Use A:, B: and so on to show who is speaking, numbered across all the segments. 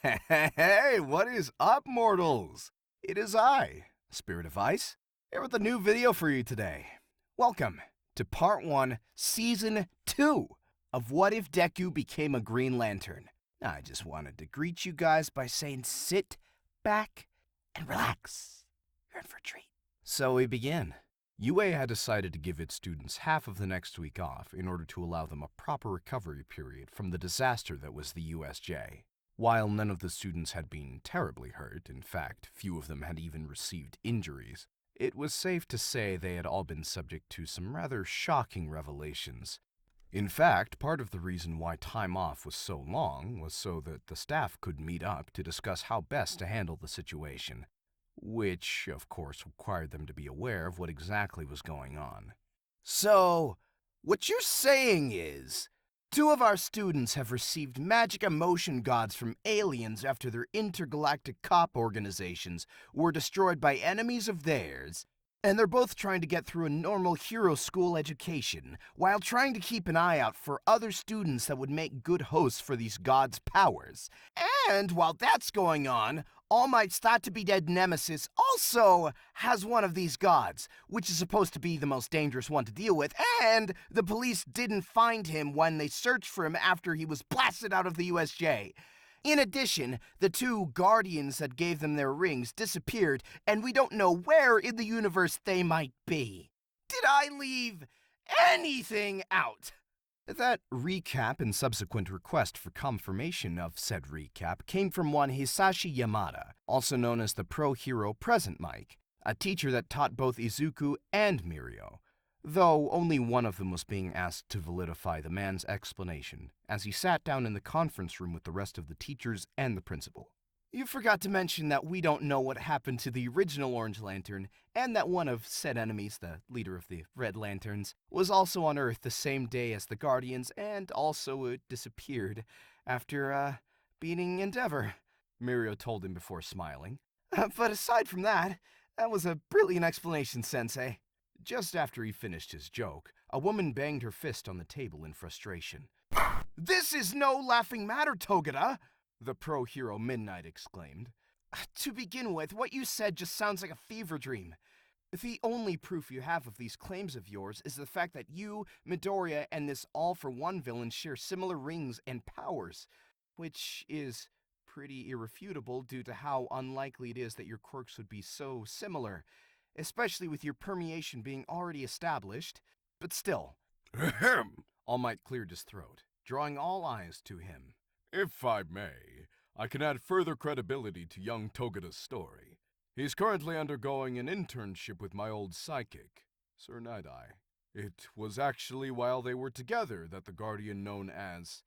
A: Hey, what is up, mortals? It is I, Spirit of Ice, here with a new video for you today. Welcome to Part 1, Season 2 of What If Deku Became a Green Lantern. I just wanted to greet you guys by saying sit back and relax. You're in for a treat. So we begin. UA had decided to give its students half of the next week off in order to allow them a proper recovery period from the disaster that was the USJ. While none of the students had been terribly hurt, in fact, few of them had even received injuries, it was safe to say they had all been subject to some rather shocking revelations. In fact, part of the reason why time off was so long was so that the staff could meet up to discuss how best to handle the situation, which, of course, required them to be aware of what exactly was going on. So, what you're saying is, two of our students have received magic emotion gods from aliens after their intergalactic cop organizations were destroyed by enemies of theirs, and they're both trying to get through a normal hero school education while trying to keep an eye out for other students that would make good hosts for these gods' powers. And while that's going on, All Might's thought-to-be-dead nemesis also has one of these gods, which is supposed to be the most dangerous one to deal with, and the police didn't find him when they searched for him after he was blasted out of the USJ. In addition, the two guardians that gave them their rings disappeared, and we don't know where in the universe they might be. Did I leave anything out? That recap and subsequent request for confirmation of said recap came from one Hisashi Yamada, also known as the Pro Hero Present Mic, a teacher that taught both Izuku and Mirio, though only one of them was being asked to validify the man's explanation, as he sat down in the conference room with the rest of the teachers and the principal. You forgot to mention that we don't know what happened to the original Orange Lantern, and that one of said enemies, the leader of the Red Lanterns, was also on Earth the same day as the Guardians, and also disappeared after, beating Endeavor, Mirio told him before smiling. But aside from that was a brilliant explanation, Sensei. Just after he finished his joke, a woman banged her fist on the table in frustration. "This is no laughing matter, Togeda!" the pro-hero Midnight exclaimed. "To begin with, what you said just sounds like a fever dream. The only proof you have of these claims of yours is the fact that you, Midoriya, and this all-for-one villain share similar rings and powers, which is pretty irrefutable due to how unlikely it is that your quirks would be so similar, especially with your permeation being already established. But still."
B: Ahem!
A: All Might cleared his throat, drawing all eyes to him.
B: If I may, I can add further credibility to young Togeda's story. He's currently undergoing an internship with my old psychic, Sir Night-Eye. It was actually while they were together that the guardian known as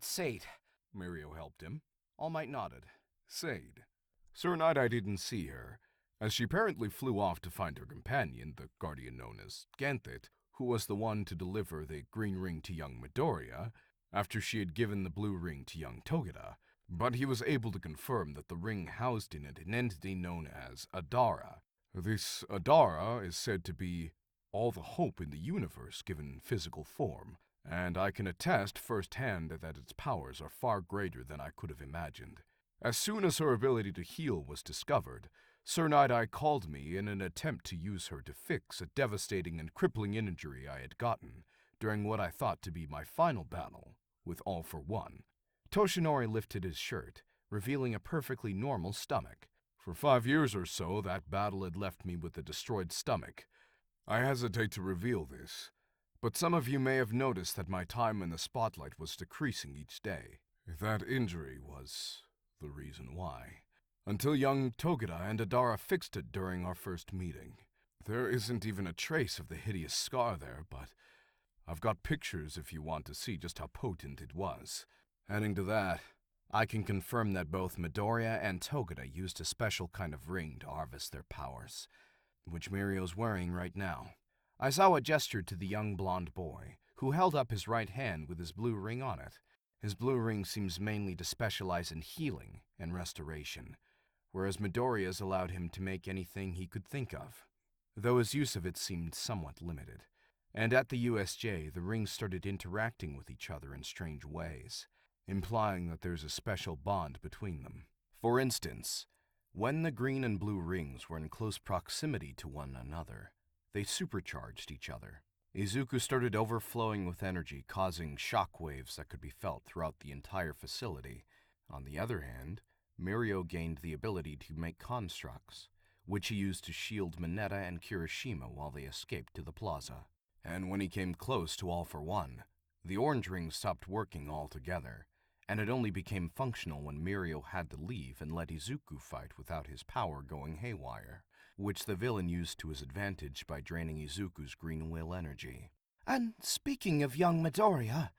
A: Sade.
B: Mirio helped him.
A: All Might nodded.
B: Sade. Sir Night-Eye didn't see her, as she apparently flew off to find her companion, the guardian known as Ganthet, who was the one to deliver the green ring to young Midoriya, after she had given the blue ring to young Togeda, but he was able to confirm that the ring housed in it an entity known as Adara. This Adara is said to be all the hope in the universe given physical form, and I can attest firsthand that its powers are far greater than I could have imagined. As soon as her ability to heal was discovered, Sir Night-Eye called me in an attempt to use her to fix a devastating and crippling injury I had gotten during what I thought to be my final battle with All for One.
A: Toshinori lifted his shirt, revealing a perfectly normal stomach.
B: For 5 years or so, that battle had left me with a destroyed stomach. I hesitate to reveal this, but some of you may have noticed that my time in the spotlight was decreasing each day. That injury was the reason why. Until young Togeda and Adara fixed it during our first meeting. There isn't even a trace of the hideous scar there, but I've got pictures if you want to see just how potent it was.
A: Adding to that, I can confirm that both Midoriya and Togeda used a special kind of ring to harvest their powers, which Mirio's wearing right now. Aizawa gestured to the young blonde boy, who held up his right hand with his blue ring on it. His blue ring seems mainly to specialize in healing and restoration, whereas Midoriya's allowed him to make anything he could think of, though his use of it seemed somewhat limited. And at the USJ, the rings started interacting with each other in strange ways.
B: implying that there's a special bond between them. For instance, when the green and blue rings were in close proximity to one another, they supercharged each other. Izuku started overflowing with energy, causing shock waves that could be felt throughout the entire facility. On the other hand, Mirio gained the ability to make constructs, which he used to shield Mineta and Kirishima while they escaped to the plaza. And when he came close to All for One, the orange rings stopped working altogether, and it only became functional when Mirio had to leave and let Izuku fight without his power going haywire, which the villain used to his advantage by draining Izuku's green will energy.
A: And speaking of young Midoriya,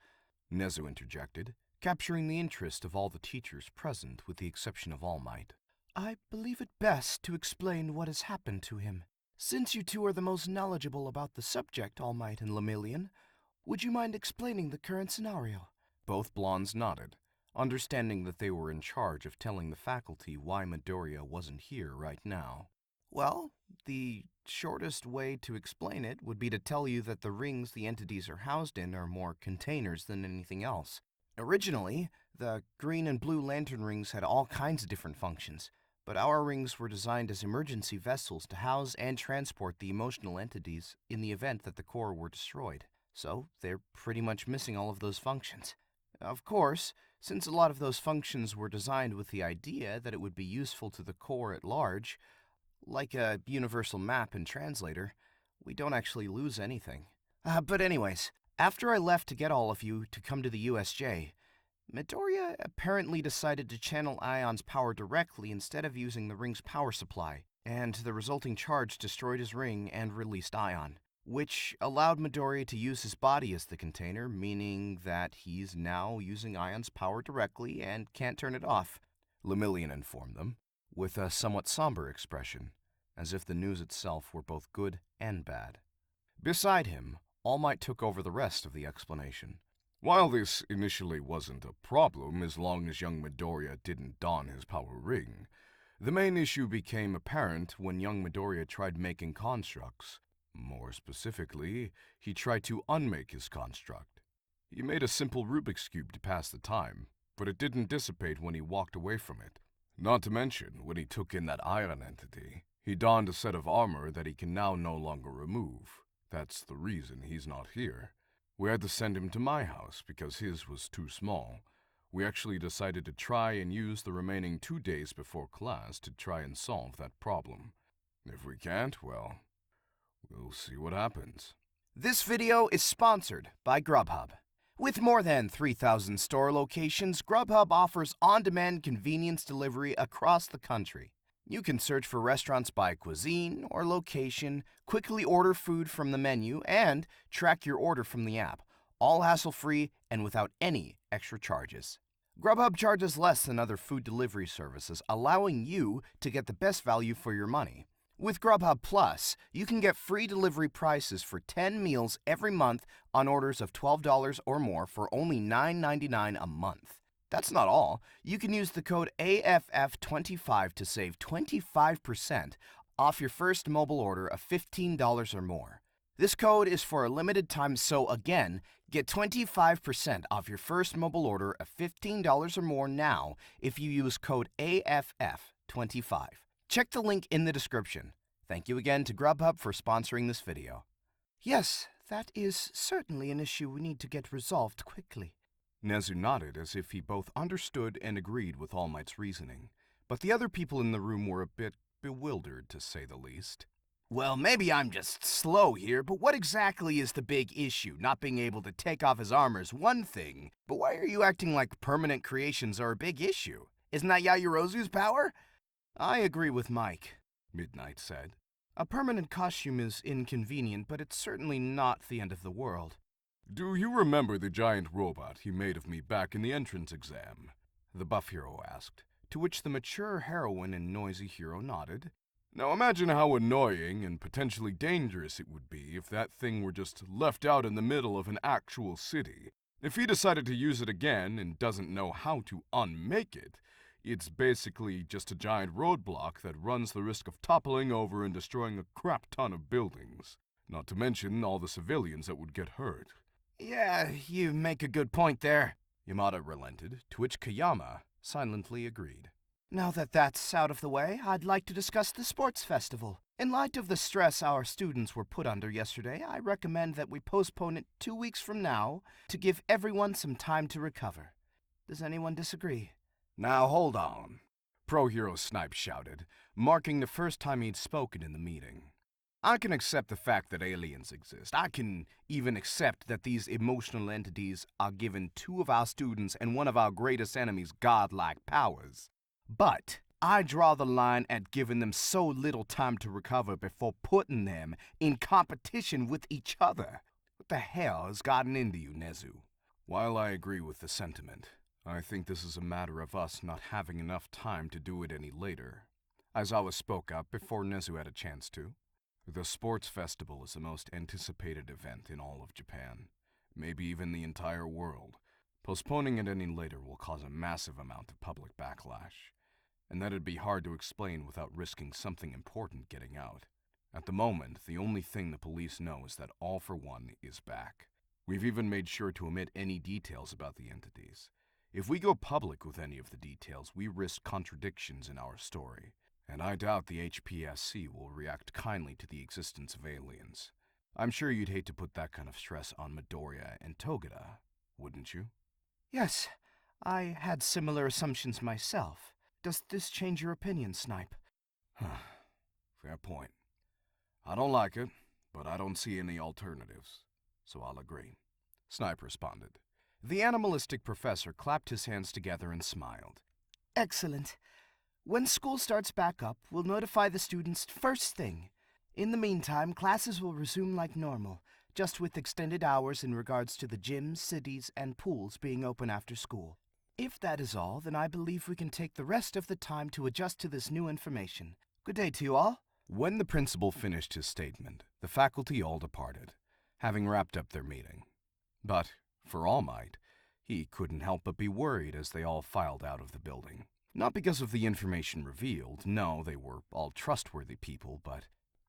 B: Nezu interjected, capturing the interest of all the teachers present with the exception of All Might.
A: I believe it best to explain what has happened to him. Since you two are the most knowledgeable about the subject, All Might and Lemillion, would you mind explaining the current scenario?
B: Both blondes nodded, understanding that they were in charge of telling the faculty why Midoriya wasn't here right now.
A: Well, the shortest way to explain it would be to tell you that the rings the entities are housed in are more containers than anything else. Originally, the green and blue lantern rings had all kinds of different functions, but our rings were designed as emergency vessels to house and transport the emotional entities in the event that the core were destroyed. So they're pretty much missing all of those functions. Of course, since a lot of those functions were designed with the idea that it would be useful to the core at large, like a universal map and translator, we don't actually lose anything. But anyways, after I left to get all of you to come to the USJ, Midoriya apparently decided to channel Ion's power directly instead of using the ring's power supply, and the resulting charge destroyed his ring and released Ion, which allowed Midoriya to use his body as the container, meaning that he's now using Ion's power directly and can't turn it off, Lemillion informed them, with a somewhat somber expression, as if the news itself were both good and bad. Beside him, All Might took over the rest of the explanation. While this initially wasn't a problem as long as young Midoriya didn't don his power ring, the main issue became apparent when young Midoriya tried making constructs. More specifically, he tried to unmake his construct. He made a simple Rubik's Cube to pass the time, but it didn't dissipate when he walked away from it. Not to mention, when he took in that iron entity, he donned a set of armor that he can now no longer remove. That's the reason he's not here. We had to send him to my house because his was too small. We actually decided to try and use the remaining 2 days before class to try and solve that problem. If we can't, well, we'll see what happens. This video is sponsored by Grubhub. With more than 3,000 store locations, Grubhub offers on-demand convenience delivery across the country. You can search for restaurants by cuisine or location, quickly order food from the menu, and track your order from the app, all hassle-free and without any extra charges. Grubhub charges less than other food delivery services, allowing you to get the best value for your money. With Grubhub Plus, you can get free delivery prices for 10 meals every month on orders of $12 or more for only $9.99 a month. That's not all. You can use the code AFF25 to save 25% off your first mobile order of $15 or more. This code is for a limited time, so again, get 25% off your first mobile order of $15 or more now if you use code AFF25. Check the link in the description. Thank you again to Grubhub for sponsoring this video. Yes, that is certainly an issue we need to get resolved quickly.
B: Nezu nodded as if he both understood and agreed with All Might's reasoning, but the other people in the room were a bit bewildered, to say the least.
A: Well, maybe I'm just slow here, but what exactly is the big issue? Not being able to take off his armor is one thing, but why are you acting like permanent creations are a big issue? Isn't that Yaoyorozu's power? I agree with Mike, Midnight said. A permanent costume is inconvenient, but it's certainly not the end of the world.
B: Do you remember the giant robot he made of me back in the entrance exam? The buff hero asked, to which the mature heroine and noisy hero nodded. Now imagine how annoying and potentially dangerous it would be if that thing were just left out in the middle of an actual city. If he decided to use it again and doesn't know how to unmake it, it's basically just a giant roadblock that runs the risk of toppling over and destroying a crap ton of buildings. Not to mention all the civilians that would get hurt.
A: Yeah, you make a good point there.
B: Yamada relented, to which Kayama silently agreed.
A: Now that that's out of the way, I'd like to discuss the sports festival. In light of the stress our students were put under yesterday, I recommend that we postpone it 2 weeks from now to give everyone some time to recover. Does anyone disagree?
B: Now hold on, Pro Hero Snipe shouted, marking the first time he'd spoken in the meeting. I can accept the fact that aliens exist. I can even accept that these emotional entities are given 2 of our students and one of our greatest enemies godlike powers. But I draw the line at giving them so little time to recover before putting them in competition with each other. What the hell has gotten into you, Nezu? While I agree with the sentiment, I think this is a matter of us not having enough time to do it any later. Aizawa spoke up before Nezu had a chance to. The sports festival is the most anticipated event in all of Japan, maybe even the entire world. Postponing it any later will cause a massive amount of public backlash, and that'd be hard to explain without risking something important getting out. At the moment, the only thing the police know is that All for One is back. We've even made sure to omit any details about the entities. If we go public with any of the details, we risk contradictions in our story, and I doubt the HPSC will react kindly to the existence of aliens. I'm sure you'd hate to put that kind of stress on Midoriya and Togeda, wouldn't you?
A: Yes, I had similar assumptions myself. Does this change your opinion, Snipe?
B: Fair point. I don't like it, but I don't see any alternatives, so I'll agree. Snipe responded. The animalistic professor clapped his hands together and smiled.
A: Excellent. When school starts back up, we'll notify the students first thing. In the meantime, classes will resume like normal, just with extended hours in regards to the gyms, cities, and pools being open after school. If that is all, then I believe we can take the rest of the time to adjust to this new information. Good day to you all.
B: When the principal finished his statement, the faculty all departed, having wrapped up their meeting. But, for All Might, he couldn't help but be worried as they all filed out of the building. Not because of the information revealed, no, they were all trustworthy people, but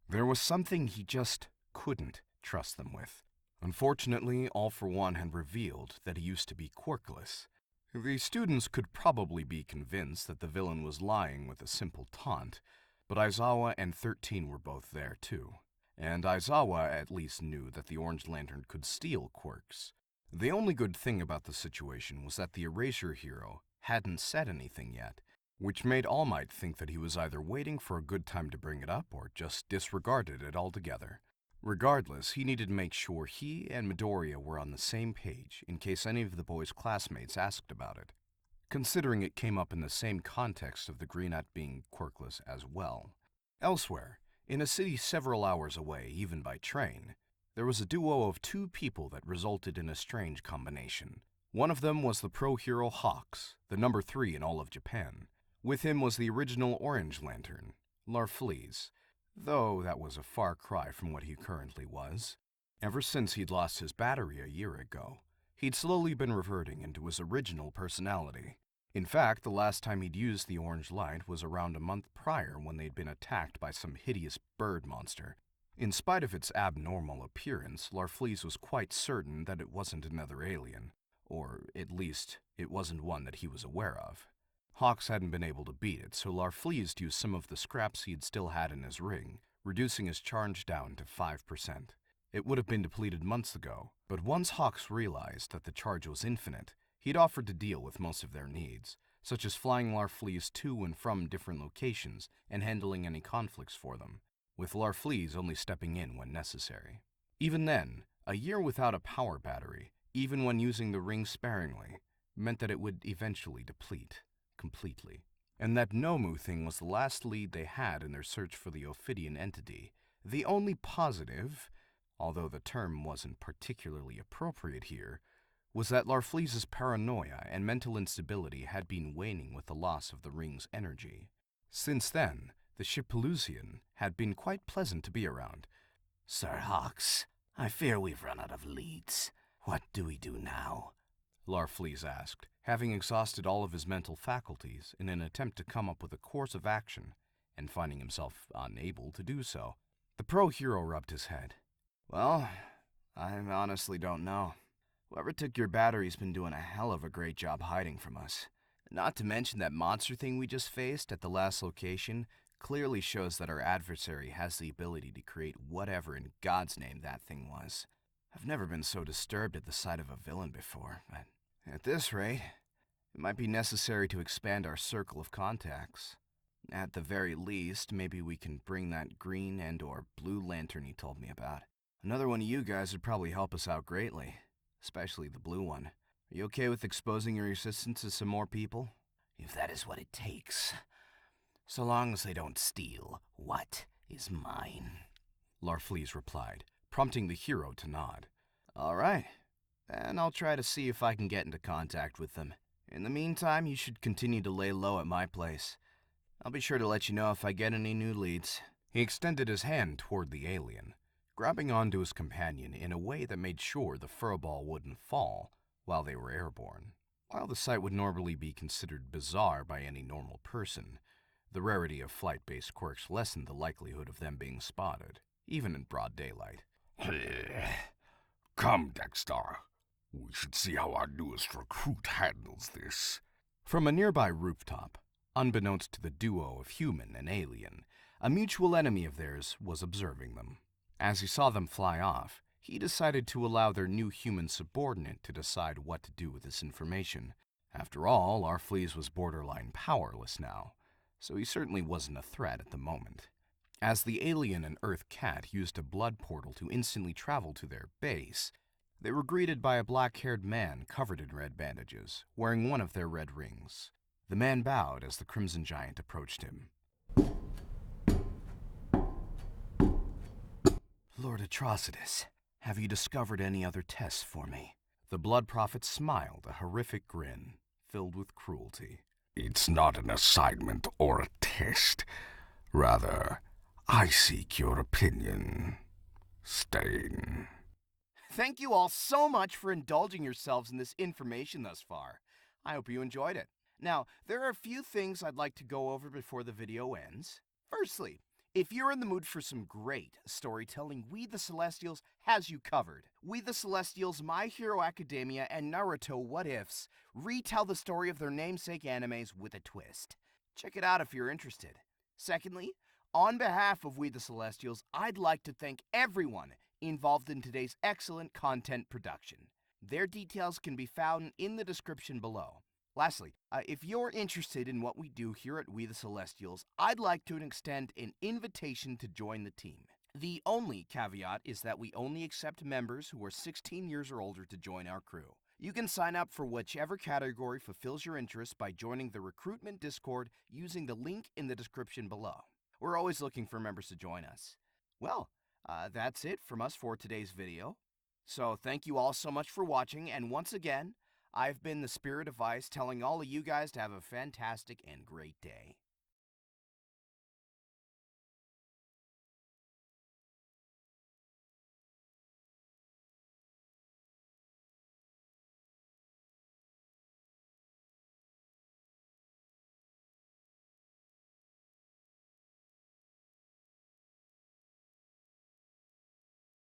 B: there was something he just couldn't trust them with. Unfortunately, All for One had revealed that he used to be quirkless. The students could probably be convinced that the villain was lying with a simple taunt, but Aizawa and 13 were both there too. And Aizawa at least knew that the Orange Lantern could steal quirks. The only good thing about the situation was that the Erasure Hero hadn't said anything yet, which made All Might think that he was either waiting for a good time to bring it up or just disregarded it altogether. Regardless, he needed to make sure he and Midoriya were on the same page in case any of the boys' classmates asked about it, considering it came up in the same context of the Greenette being quirkless as well. Elsewhere, in a city several hours away, even by train, there was a duo of 2 people that resulted in a strange combination. One of them was the pro hero Hawks, the number 3 in all of Japan. With him was the original Orange Lantern, Larfleeze, though that was a far cry from what he currently was. Ever since he'd lost his battery a year ago, he'd slowly been reverting into his original personality. In fact, the last time he'd used the orange light was around a month prior when they'd been attacked by some hideous bird monster. In spite of its abnormal appearance, Larfleeze was quite certain that it wasn't another alien, or at least it wasn't one that he was aware of. Hawks hadn't been able to beat it, so Larfleeze used some of the scraps he had still had in his ring, reducing his charge down to 5%. It would have been depleted months ago, but once Hawks realized that the charge was infinite, he'd offered to deal with most of their needs, such as flying Larfleeze to and from different locations and handling any conflicts for them, with Larfleeze only stepping in when necessary. Even then, a year without a power battery, even when using the ring sparingly, meant that it would eventually deplete completely. And that Nomu thing was the last lead they had in their search for the Ophidian entity. The only positive, although the term wasn't particularly appropriate here, was that Larfleeze's paranoia and mental instability had been waning with the loss of the ring's energy. Since then, the Shipelusian had been quite pleasant to be around.
C: Sir Hawks, I fear we've run out of leads. What do we do now?
B: Larfleeze asked, having exhausted all of his mental faculties in an attempt to come up with a course of action, and finding himself unable to do so. The pro hero rubbed his head.
A: Well, I honestly don't know. Whoever took your battery's been doing a hell of a great job hiding from us. Not to mention that monster thing we just faced at the last location clearly shows that our adversary has the ability to create whatever in God's name that thing was. I've never been so disturbed at the sight of a villain before, but at this rate, it might be necessary to expand our circle of contacts. At the very least, maybe we can bring that green and/or blue lantern you told me about. Another one of you guys would probably help us out greatly, especially the blue one. Are you okay with exposing your assistants to some more people?
C: If that is what it takes. So long as they don't steal what is mine.
B: Larfleeze replied, prompting the hero to nod.
A: All right, then I'll try to see if I can get into contact with them. In the meantime, you should continue to lay low at my place. I'll be sure to let you know if I get any new leads.
B: He extended his hand toward the alien, grabbing onto his companion in a way that made sure the furball wouldn't fall while they were airborne. While the sight would normally be considered bizarre by any normal person, the rarity of flight-based quirks lessened the likelihood of them being spotted, even in broad daylight.
D: Come, Dexter. We should see how our newest recruit handles this.
B: From a nearby rooftop, unbeknownst to the duo of human and alien, a mutual enemy of theirs was observing them. As he saw them fly off, he decided to allow their new human subordinate to decide what to do with this information. After all, Larfleeze was borderline powerless now, so he certainly wasn't a threat at the moment. As the alien and Earth Cat used a blood portal to instantly travel to their base, they were greeted by a black-haired man covered in red bandages, wearing one of their red rings. The man bowed as the Crimson Giant approached him.
A: Lord Atrocities, have you discovered any other tests for me?
B: The Blood Prophet smiled, a horrific grin, filled with cruelty.
D: It's not an assignment or a test. Rather, I seek your opinion, Stain.
A: Thank you all so much for indulging yourselves in this information thus far. I hope you enjoyed it. Now, there are a few things I'd like to go over before the video ends. Firstly, if you're in the mood for some great storytelling, We the Celestials has you covered. We the Celestials, My Hero Academia, and Naruto What Ifs retell the story of their namesake animes with a twist. Check it out if you're interested. Secondly, on behalf of We the Celestials, I'd like to thank everyone involved in today's excellent content production. Their details can be found in the description below. Lastly, if you're interested in what we do here at We the Celestials, I'd like to extend an invitation to join the team. The only caveat is that we only accept members who are 16 years or older to join our crew. You can sign up for whichever category fulfills your interest by joining the recruitment Discord using the link in the description below. We're always looking for members to join us. Well, that's it from us for today's video. So thank you all so much for watching, and once again, I've been the Spirit of Ice telling all of you guys to have a fantastic and great day.